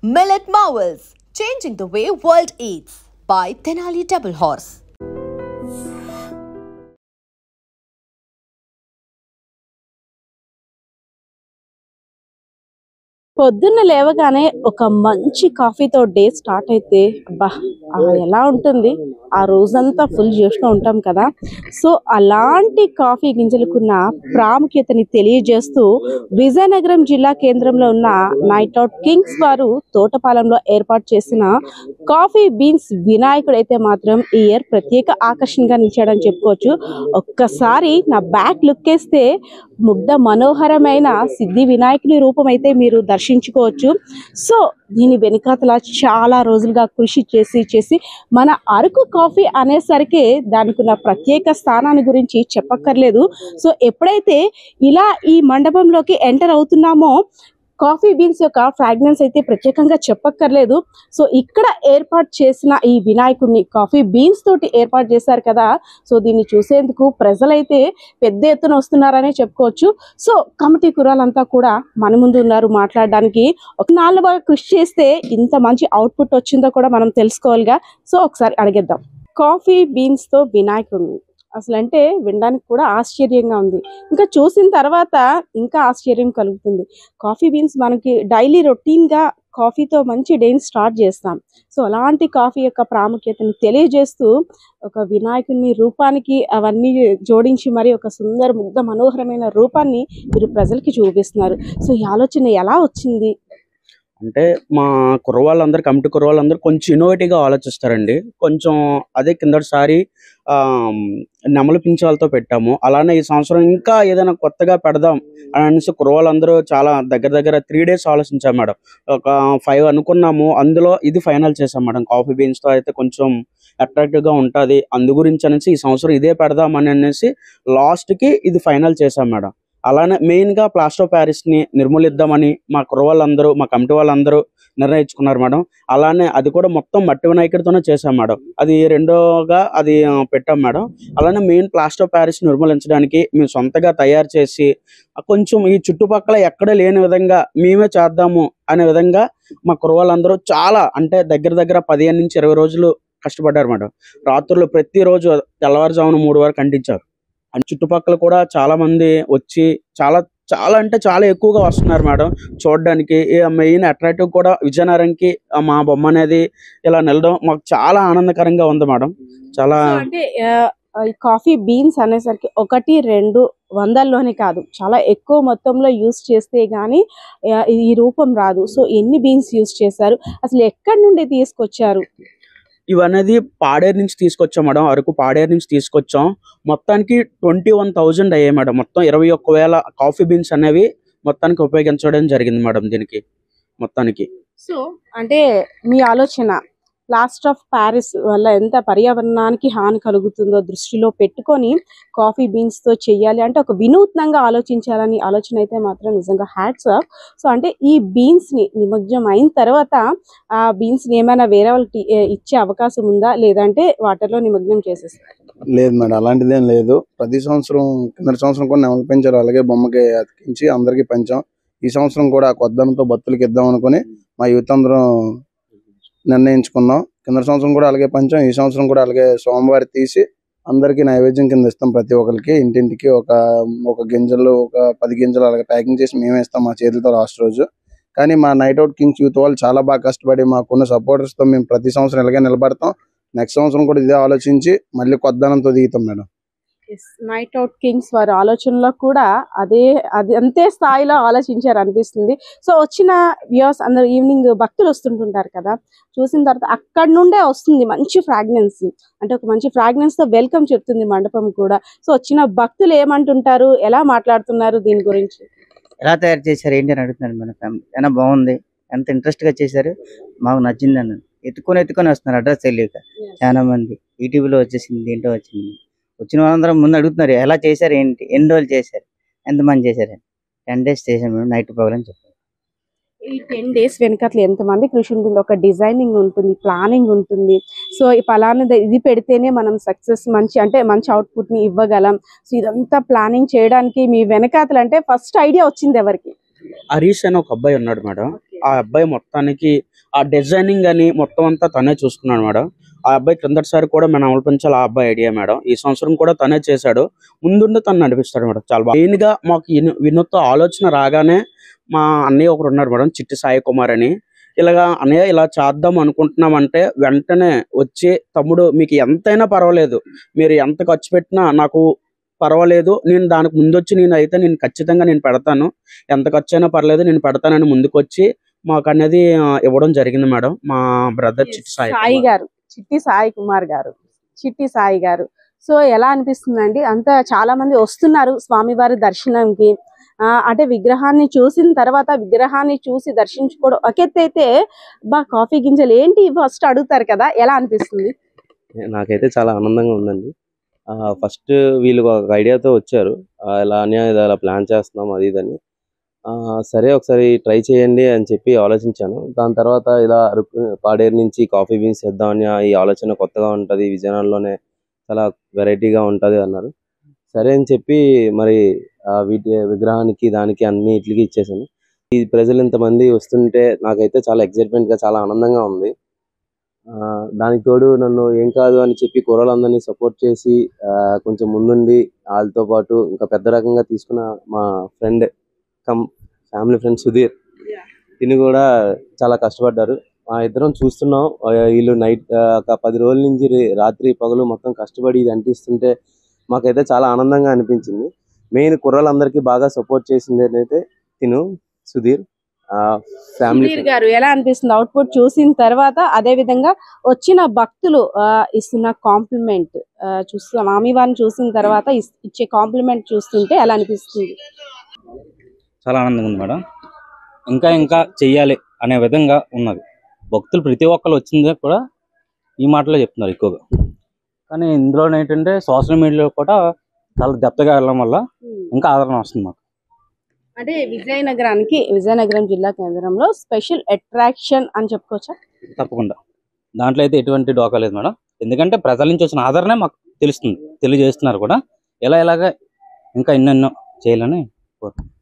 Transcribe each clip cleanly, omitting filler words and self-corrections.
Millet Marvels, changing the way world eats by Tenali Double Horse. పొద్దున్న లేవగానే ఒక మంచి కాఫీతో డే స్టార్ట్ అయితే అబ్బా ఎలా ఉంటుంది ఆ రోజంతా ఫుల్ చేస్తూ ఉంటాం కదా. సో అలాంటి కాఫీ గింజలకున్న ప్రాముఖ్యతని తెలియజేస్తూ విజయనగరం జిల్లా కేంద్రంలో ఉన్న నైట్ అవుట్ కింగ్స్ వారు తోటపాలెంలో ఏర్పాటు చేసిన కాఫీ బీన్స్ వినాయకుడు అయితే మాత్రం ఈ ఇయర్ ప్రత్యేక ఆకర్షణగా నిలిచాడని చెప్పుకోవచ్చు. ఒక్కసారి నా బ్యాక్ లుక్ వేస్తే ముగ్ధ మనోహరమైన సిద్ధి వినాయకుని రూపం అయితే మీరు దర్శించుకోవచ్చు. సో దీని వెనుకాతల చాలా రోజులుగా కృషి చేసి మన అరకు కాఫీ అనేసరికి దానికి ఉన్న ప్రత్యేక స్థానాన్ని గురించి చెప్పక్కర్లేదు. సో ఎప్పుడైతే ఇలా ఈ మండపంలోకి ఎంటర్ అవుతున్నామో కాఫీ బీన్స్ యొక్క ఫ్రాగ్రెన్స్ అయితే ప్రత్యేకంగా చెప్పక్కర్లేదు. సో ఇక్కడ ఏర్పాటు చేసిన ఈ వినాయకుడిని కాఫీ బీన్స్ తోటి ఏర్పాటు చేశారు కదా. సో దీన్ని చూసేందుకు ప్రజలైతే పెద్ద ఎత్తున వస్తున్నారనే చెప్పుకోవచ్చు. సో కమిటీ కురాలంతా కూడా మన ముందు ఉన్నారు మాట్లాడడానికి. ఒక నాలుగు బాగా కృషి చేస్తే ఇంత మంచి అవుట్పుట్ వచ్చిందో కూడా మనం తెలుసుకోవాలిగా. సో ఒకసారి అడిగేద్దాం. కాఫీ బీన్స్ తో వినాయకుడిని అసలు అంటే వినడానికి కూడా ఆశ్చర్యంగా ఉంది, ఇంకా చూసిన తర్వాత ఇంకా ఆశ్చర్యం కలుగుతుంది. కాఫీ బీన్స్ మనకి డైలీ రొటీన్గా కాఫీతో మంచి డేని స్టార్ట్ చేస్తాం. సో అలాంటి కాఫీ యొక్క ప్రాముఖ్యతని తెలియజేస్తూ ఒక వినాయకుని రూపానికి అవన్నీ జోడించి మరి ఒక సుందర ముగ్ధ మనోహరమైన రూపాన్ని మీరు ప్రజలకి చూపిస్తున్నారు. సో ఈ ఆలోచన ఎలా వచ్చింది? అంటే మా కుర్రవాళ్ళందరూ కమిటీ కుర్రవాళ్ళందరూ కొంచెం ఇన్నోవేటివ్గా ఆలోచిస్తారండి. కొంచెం అదే కిందటిసారి నెమలి పించాలతో పెట్టాము. అలానే ఈ సంవత్సరం ఇంకా ఏదైనా కొత్తగా పెడదాం అని అనేసి కుర్రవాళ్ళందరూ చాలా దగ్గర 3 days ఆలోచించాం మేడం. ఒక 5 అనుకున్నాము, అందులో ఇది ఫైనల్ చేసాం మేడం. కాఫీ బీన్స్తో అయితే కొంచెం అట్రాక్టివ్గా ఉంటుంది, అందు గురించి అనేసి ఈ సంవత్సరం ఇదే పెడదామని అనేసి లాస్ట్కి ఇది ఫైనల్ చేసాం మేడం. అలానే మెయిన్గా ప్లాస్టర్ ఆఫ్ ప్యారిస్ని నిర్మూలిద్దామని మా కుర్రవాళ్ళందరూ మా కమిటీ వాళ్ళందరూ నిర్ణయించుకున్నారు మేడం. అలానే అది కూడా మొత్తం మట్టి వినాయకుడితోనే చేసాం మేడం. అది రెండోగా అది పెట్టాం మేడం. అలానే మెయిన్ ప్లాస్టర్ ఆఫ్ ప్యారిస్ నిర్మూలించడానికి మేము సొంతగా తయారు చేసి కొంచెం ఈ చుట్టుపక్కల ఎక్కడ లేని విధంగా మేమే చేద్దాము అనే విధంగా మా కుర్రవాళ్ళందరూ చాలా అంటే దగ్గర 15 నుంచి 20 రోజులు కష్టపడ్డారు మేడం. రాత్రులు ప్రతిరోజు తెల్లవారుజామున 3 వరకు అంటించారు. అండ్ చుట్టుపక్కల కూడా చాలా మంది వచ్చి చాలా అంటే చాలా ఎక్కువగా వస్తున్నారు మేడం చూడడానికి. మెయిన్ అట్రాక్టివ్ కూడా విజయనగరంకి మా బొమ్మ అనేది ఇలా నిలడం మాకు చాలా ఆనందకరంగా ఉంది మేడం. చాలా అంటే ఈ కాఫీ బీన్స్ అనేసరికి 1-2 వందల్లోనే కాదు, చాలా ఎక్కువ మొత్తంలో యూస్ చేస్తే గానీ ఈ రూపం రాదు. సో ఎన్ని బీన్స్ యూస్ చేశారు, అసలు ఎక్కడి నుండి తీసుకొచ్చారు? ఇవనేది పాడేరు నుంచి తీసుకొచ్చాం మేడం. అరకు పాడేరు నుంచి తీసుకొచ్చాం. మొత్తానికి 21,000 అయ్యాయి మేడం. మొత్తం 21,000 కాఫీ బీన్స్ అనేవి మొత్తానికి ఉపయోగించడం జరిగింది మేడం దీనికి మొత్తానికి. సో అంటే మీ ఆలోచన ప్లాస్టర్ ఆఫ్ ప్యారిస్ వల్ల ఎంత పర్యావరణానికి హాని కలుగుతుందో దృష్టిలో పెట్టుకొని కాఫీ బీన్స్తో చెయ్యాలి అంటే ఒక వినూత్నంగా ఆలోచించాలని ఆలోచన అయితే మాత్రం నిజంగా హ్యాట్స్ ఆఫ్. సో అంటే ఈ బీన్స్ని నిమజ్జనం అయిన తర్వాత ఆ బీన్స్ని ఏమైనా వేరే వాళ్ళకి ఇచ్చే అవకాశం ఉందా, లేదంటే వాటర్లో నిమజ్జనం చేసేస్తారు? లేదు మేడం, అలాంటిదేం లేదు. ప్రతి సంవత్సరం కింద సంవత్సరం కూడా నెమలి పెంచారు, అలాగే బొమ్మకి అతికించి అందరికీ పంచాం. ఈ సంవత్సరం కూడా కొద్దనంతో భక్తులకి ఇద్దాం అనుకుని మా యూత్ అందరం నిర్ణయించుకున్నాం. కింద సంవత్సరం కూడా అలాగే పంచాం, ఈ సంవత్సరం కూడా అలాగే సోమవారం తీసి అందరికీ నైవేద్యం కింద ఇస్తాం. ప్రతి ఒక్కరికి ఇంటింటికి ఒక గింజలు, ఒక 10 గింజలు అలాగే ప్యాకింగ్ చేసి మేమే ఇస్తాం మా చేతులతో లాస్ట్ రోజు. కానీ మా నైట్ అవుట్ కింగ్స్ యూత్ వాళ్ళు చాలా బాగా కష్టపడి మాకున్న సపోర్టర్స్తో మేము ప్రతి సంవత్సరం ఇలాగే నిలబడతాం. నెక్స్ట్ సంవత్సరం కూడా ఇదే ఆలోచించి మళ్ళీ కొద్దనంతో దిగుతాం మేడం. నైట్ అవుట్ కింగ్స్ వారి ఆలోచనలో కూడా అది అంతే స్థాయిలో ఆలోచించారు అనిపిస్తుంది. సో వచ్చిన వ్యూస్ అందరు ఈవినింగ్ భక్తులు వస్తుంటుంటారు కదా, చూసిన తర్వాత అక్కడి నుండే వస్తుంది మంచి ఫ్రాగ్రెన్స్, అంటే ఒక మంచి ఫ్రాగ్రెన్స్ తో వెల్కమ్ చెప్తుంది మండపం కూడా. సో వచ్చిన భక్తులు ఏమంటుంటారు, ఎలా మాట్లాడుతున్నారు దీని గురించి? ఎలా తయారు చేశారు ఏంటి అని అడుగుతున్నారు మన ఫ్యామిలీ. ఏమైనా బాగుంది, ఎంత ఇంట్రెస్ట్ గా చేశారు, మాకు నచ్చింది అన్న ఎత్తుకొని వస్తున్నారు అడ్రస్ తెలియక. చాలా మంది ఈటీవీలో వచ్చేసింది, దీంట్లో వచ్చింది. వచ్చిన వాళ్ళందరం ముందు అడుగుతున్నారు ఎలా చేశారు, ఏంటి, ఎన్ని రోజులు చేశారు, ఎంతమంది చేశారు. 10 days చేశాను మేము, నైట్ పగలని చెప్పారు. ఈ 10 days వెనకట్ల ఎంతమంది కృషి ఉంటుంది, ఒక డిజైనింగ్ ఉంటుంది, ప్లానింగ్ ఉంటుంది. సో ఈ పలానా ఇది పెడితేనే మనం సక్సెస్ మంచి అవుట్పుట్ ని ఇవ్వగలం. సో ఇదంతా ప్లానింగ్ చేయడానికి మీ వెనకాతలు అంటే ఫస్ట్ ఐడియా వచ్చింది ఎవరికి? హరీష్ అని ఒక అబ్బాయి ఉన్నాడు మేడం. ఆ అబ్బాయి మొత్తానికి ఆ డిజైనింగ్ అని మొత్తం అంతా తనే చూసుకున్నాడు మేడం. ఆ అబ్బాయి క్రిందటిసారి కూడా మేము అమలు పెంచాలి ఆ అబ్బాయి ఐడియా మేడం. ఈ సంవత్సరం కూడా తనే చేశాడు. ముందుండి తను నడిపిస్తాడు మేడం. చాలా బాగా మెయిన్ గా మాకు వినూత్న ఆలోచన రాగానే మా అన్నయ్య ఒకరు ఉన్నారు మేడం, చిట్టి సాయి కుమార్ అని. ఇలాగా అన్నయ్య ఇలా చేద్దాం అనుకుంటున్నామంటే వెంటనే వచ్చి, తమ్ముడు మీకు ఎంతైనా పర్వాలేదు, మీరు ఎంత ఖర్చు పెట్టినా నాకు పర్వాలేదు, నేను దానికి ముందొచ్చి నేను ఖచ్చితంగా నేను పెడతాను, ఎంత ఖర్చు అయినా పర్లేదు నేను పెడతానని ముందుకొచ్చి మాకు అనేది ఇవ్వడం జరిగింది మేడం. మా బ్రదర్ చిట్టి సాయి గారు, చిట్టి సాయి గారు. సో ఎలా అనిపిస్తుందండి? అంతా చాలా మంది వస్తున్నారు స్వామివారి దర్శనంకి. అంటే విగ్రహాన్ని చూసిన తర్వాత విగ్రహాన్ని చూసి దర్శించుకోవడం ఒక ఎత్తు అయితే, కాఫీ గింజలు ఏంటి ఫస్ట్ అడుగుతారు కదా, ఎలా అనిపిస్తుంది? నాకైతే చాలా ఆనందంగా ఉందండి. ఫస్ట్ వీళ్ళు ఒక ఐడియాతో వచ్చారు, ఇలా అని ఇలా ప్లాన్ చేస్తున్నాం అది ఇదని. సరే ఒకసారి ట్రై చేయండి అని చెప్పి ఆలోచించాను. దాని తర్వాత ఇలా పాడేరు నుంచి కాఫీ బీన్స్ చేద్దామని ఈ ఆలోచన కొత్తగా ఉంటుంది, విజయనగరంలోనే చాలా వెరైటీగా ఉంటుంది అన్నారు. సరే అని చెప్పి మరి వీటి విగ్రహానికి దానికి అన్నిటికి ఇచ్చేసాను. ఈ ప్రజలు ఇంతమంది వస్తుంటే నాకైతే చాలా ఎక్సైట్మెంట్గా చాలా ఆనందంగా ఉంది. దానికి తోడు నన్ను ఏం కాదు అని చెప్పి కుర్రోళ్ళందరినీ సపోర్ట్ చేసి కొంచెం ముందుండి వాళ్ళతో పాటు ఇంకా పెద్ద రకంగా తీసుకున్న మా ఫ్రెండ్ ఫ్యామిలీ ఫ్రెండ్ సుధీర్, తిని కూడా చాలా కష్టపడ్డారు. మా ఇద్దరం చూస్తున్నాం. వీళ్ళు నైట్ ఒక 10 రోజుల నుంచి రాత్రి పగలు మొత్తం కష్టపడి ఇది అంటిస్తుంటే మాకైతే చాలా ఆనందంగా అనిపించింది. మెయిన్ కుర్రలందరికీ బాగా సపోర్ట్ చేసింది అయితే సుధీర్ ఫ్యామిలీ గారు. ఎలా అనిపిస్తుంది అవుట్పుట్ చూసిన తర్వాత? అదే విధంగా వచ్చిన భక్తులు ఇస్తున్న కాంప్లిమెంట్ చూస్తున్న స్వామివారిని చూసిన తర్వాత ఇచ్చే కాంప్లిమెంట్ చూస్తుంటే ఎలా అనిపిస్తుంది? చాలా ఆనందంగా ఉంది మేడం. ఇంకా చెయ్యాలి అనే విధంగా ఉన్నది. భక్తులు ప్రతి ఒక్కరు వచ్చిందే కూడా ఈ మాటలో చెప్తున్నారు ఎక్కువగా. కానీ ఇందులో ఏంటంటే సోషల్ మీడియాలో కూడా చాలా దెబ్బగా వెళ్ళడం వల్ల ఇంకా ఆదరణ వస్తుంది మాకు. అంటే విజయనగరం జిల్లా కేంద్రంలో స్పెషల్ అట్రాక్షన్ అని చెప్పుకోవచ్చా? తప్పకుండా. దాంట్లో అయితే ఎటువంటి డోకా లేదు మేడం. ఎందుకంటే ప్రజల నుంచి వచ్చిన ఆదరణే మాకు తెలియజేస్తున్నారు కూడా. ఎలాగా ఇంకా ఎన్నెన్నో చేయాలని కోరుకుంటున్నాం.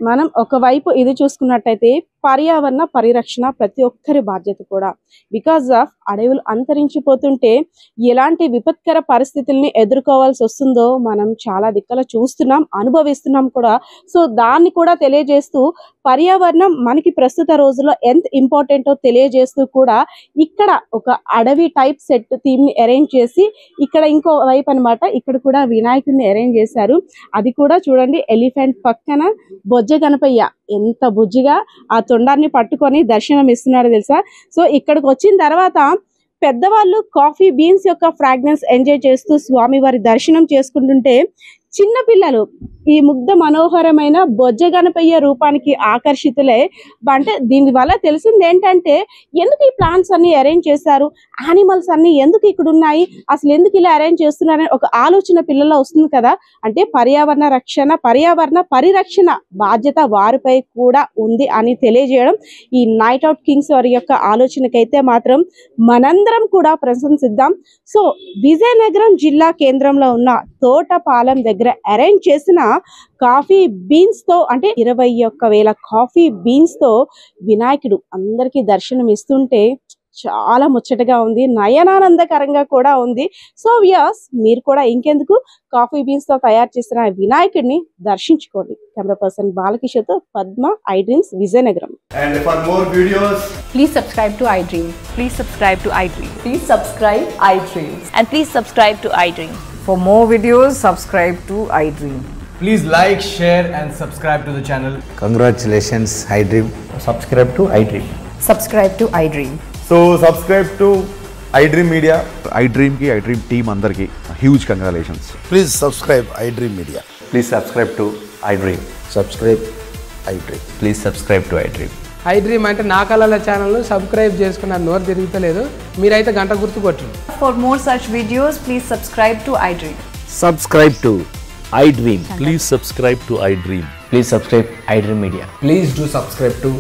మనం ఒకవైపు ఇది చూసుకున్నట్టయితే పర్యావరణ పరిరక్షణ ప్రతి ఒక్కరి బాధ్యత కూడా. బికాజ్ ఆఫ్ అడవులు అంతరించిపోతుంటే ఎలాంటి విపత్కర పరిస్థితుల్ని ఎదుర్కోవాల్సి వస్తుందో మనం చాలా దిక్కల చూస్తున్నాం, అనుభవిస్తున్నాం కూడా. సో దాన్ని కూడా తెలియజేస్తూ పర్యావరణం మనకి ప్రస్తుత రోజుల్లో ఎంత ఇంపార్టెంటో తెలియజేస్తూ కూడా ఇక్కడ ఒక అడవి టైప్ సెట్ థీమ్ ని అరేంజ్ చేసి ఇక్కడ ఇంకో వైపు అనమాట ఇక్కడ కూడా వినాయకుడిని అరేంజ్ చేశారు. అది కూడా చూడండి, ఎలిఫెంట్ పక్కన బొజ్జ గణపయ్య ఎంత బుజ్జిగా ఆ తొండాన్ని పట్టుకొని దర్శనం ఇస్తున్నాడు తెలుసా. సో ఇక్కడికి వచ్చిన తర్వాత పెద్దవాళ్ళు కాఫీ బీన్స్ యొక్క ఫ్రాగ్రెన్స్ ఎంజాయ్ చేస్తూ స్వామివారి దర్శనం చేసుకుంటుంటే చిన్న పిల్లలు ఈ ముగ్ధ మనోహరమైన బొజ్జ గణపయ్య రూపానికి ఆకర్షితులే. అంటే దీని వల్ల తెలిసింది ఏంటంటే ఎందుకు ఈ ప్లాంట్స్ అన్ని అరేంజ్ చేశారు, యానిమల్స్ అన్ని ఎందుకు ఇక్కడ ఉన్నాయి, అసలు ఎందుకు ఇలా అరేంజ్ చేస్తున్నారని ఒక ఆలోచన పిల్లల్లో వస్తుంది కదా. అంటే పర్యావరణ పరిరక్షణ బాధ్యత వారిపై కూడా ఉంది అని తెలియజేయడం ఈ నైట్ అవుట్ కింగ్స్ వారి యొక్క ఆలోచనకైతే మాత్రం మనందరం కూడా ప్రశంసిద్దాం. సో విజయనగరం జిల్లా కేంద్రంలో ఉన్న తోటపాలెం దగ్గర అరేంజ్ చేసిన కాఫీ బీన్స్ తో అంటే 21,000 కాఫీ బీన్స్ తో వినాయకుడు అందరికీ దర్శనం ఇస్తుంటే చాలా ముచ్చటగా ఉంది, నయనానందకరంగా కూడా ఉంది. సో వ్యూయర్స్, మీరు కూడా ఇంకెందుకు కాఫీ బీన్స్ తో తయారు చేసిన వినాయకుడిని దర్శించుకోండి. కెమెరా పర్సన్ బాలకిషోర్ తో Padma, iDreams, Vizianagaram. And for more videos, Please subscribe to iDream. Please subscribe to iDream. Please subscribe iDreams. And please subscribe to iDream. For more videos, subscribe to iDream. please like, share and subscribe to the channel. Congratulations, iDream. Subscribe to iDream. Subscribe to iDream. So subscribe to iDream Media. iDream ki iDream team andarki huge congratulations. Please subscribe iDream Media. Please subscribe to iDream. Subscribe iDream. Please subscribe to iDream. iDream అంటే నా కళల channel subscribe చేసుకున్న నోరు తిరుగుతలేదు, మీరైతే గంట గుర్తు కొట్టండి. For more such videos, please subscribe to iDream. Subscribe to iDream. Please subscribe to iDream. Please subscribe iDream Media. Please do subscribe to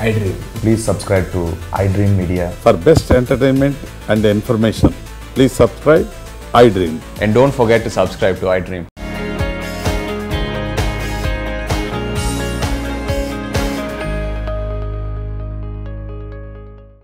iDream. Please subscribe to iDream Media. For best entertainment and information, please subscribe iDream. And don't forget to subscribe to iDream.